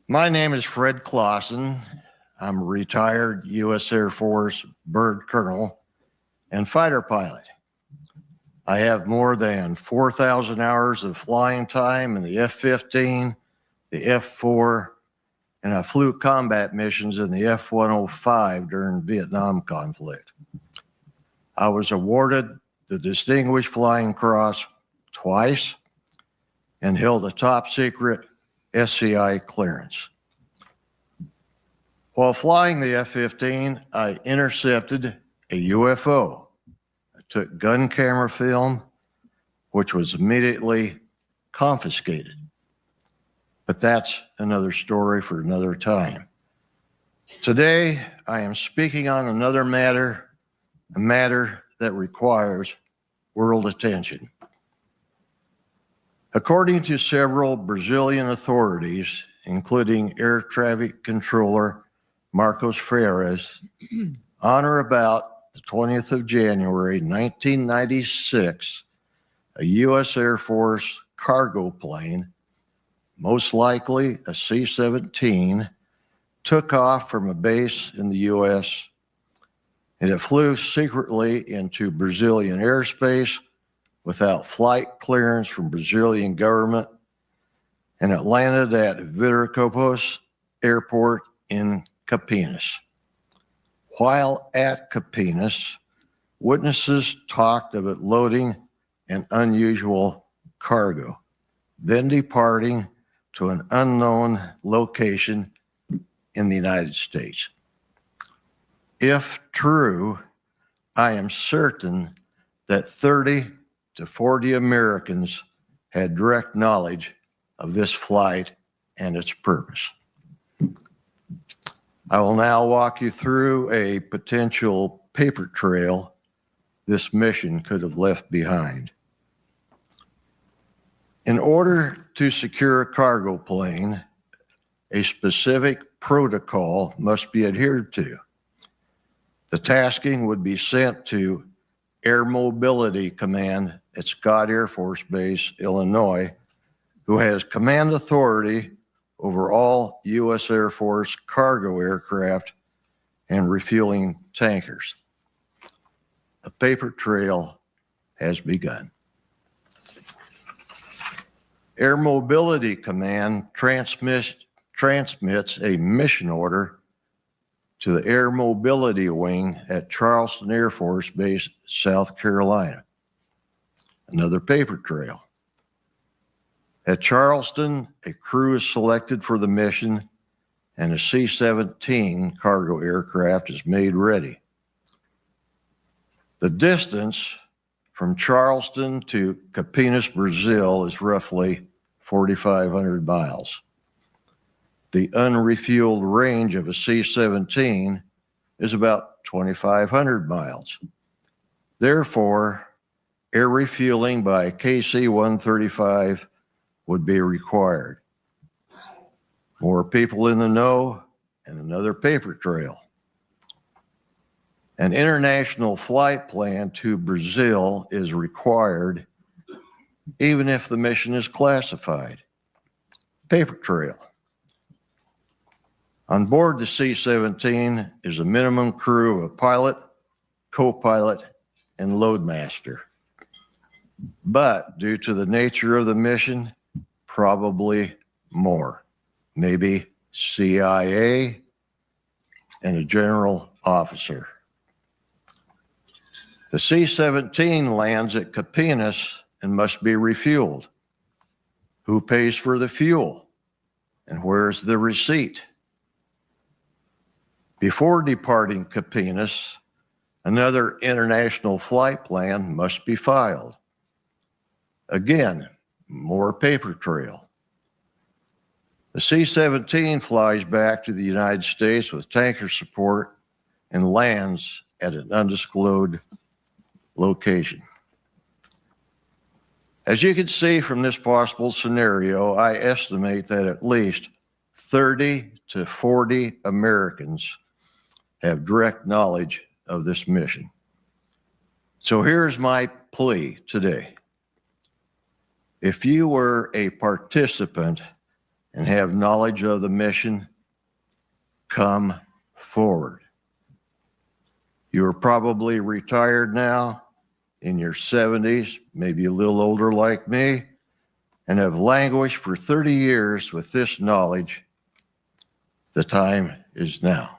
My name is Fred Clausen. I'm a retired U.S. Air Force bird colonel and fighter pilot. I have more than 4,000 hours of flying time in the F-15, the F-4, and I flew combat missions in the F-105 during the Vietnam conflict. I was awarded the Distinguished Flying Cross twice and held a top secret SCI clearance. While flying the F-15, I intercepted a UFO. I took gun camera film, which was immediately confiscated. But that's another story for another time. Today, I am speaking on another matter, a matter that requires world attention. According to several Brazilian authorities, including Air Traffic Controller Marcos Freires, on or about the 20th of January, 1996, a U.S. Air Force cargo plane, most likely a C-17, took off from a base in the U.S. and it flew secretly into Brazilian airspace without flight clearance from Brazilian government, and it landed at Viracopos Airport in Campinas. While at Campinas, witnesses talked of it loading an unusual cargo, then departing to an unknown location in the United States. If true, I am certain that 30 to 40 Americans had direct knowledge of this flight and its purpose. I will now walk you through a potential paper trail this mission could have left behind. In order to secure a cargo plane, a specific protocol must be adhered to. The tasking would be sent to Air Mobility Command at Scott Air Force Base, Illinois, who has command authority over all U.S. Air Force cargo aircraft and refueling tankers. A paper trail has begun. Air Mobility Command transmits a mission order to the Air Mobility Wing at Charleston Air Force Base, South Carolina. Another paper trail. At Charleston, a crew is selected for the mission and a C-17 cargo aircraft is made ready. The distance from Charleston to Campinas, Brazil is roughly 4,500 miles. The unrefueled range of a C-17 is about 2,500 miles. Therefore, air refueling by KC-135 would be required. More people in the know and another paper trail. An international flight plan to Brazil is required even if the mission is classified. Paper trail. On board the C-17 is a minimum crew of a pilot, co-pilot, and loadmaster. But due to the nature of the mission, probably more, maybe CIA and a general officer. The C-17 lands at Campinas and must be refueled. Who pays for the fuel? And where's the receipt? Before departing Campinas, another international flight plan must be filed. Again, more paper trail. The C-17 flies back to the United States with tanker support and lands at an undisclosed location. As you can see from this possible scenario, I estimate that at least 30 to 40 Americans have direct knowledge of this mission. So here's my plea today. If you were a participant and have knowledge of the mission, come forward. You are probably retired now, in your 70s, maybe a little older like me, and have languished for 30 years with this knowledge. The time is now.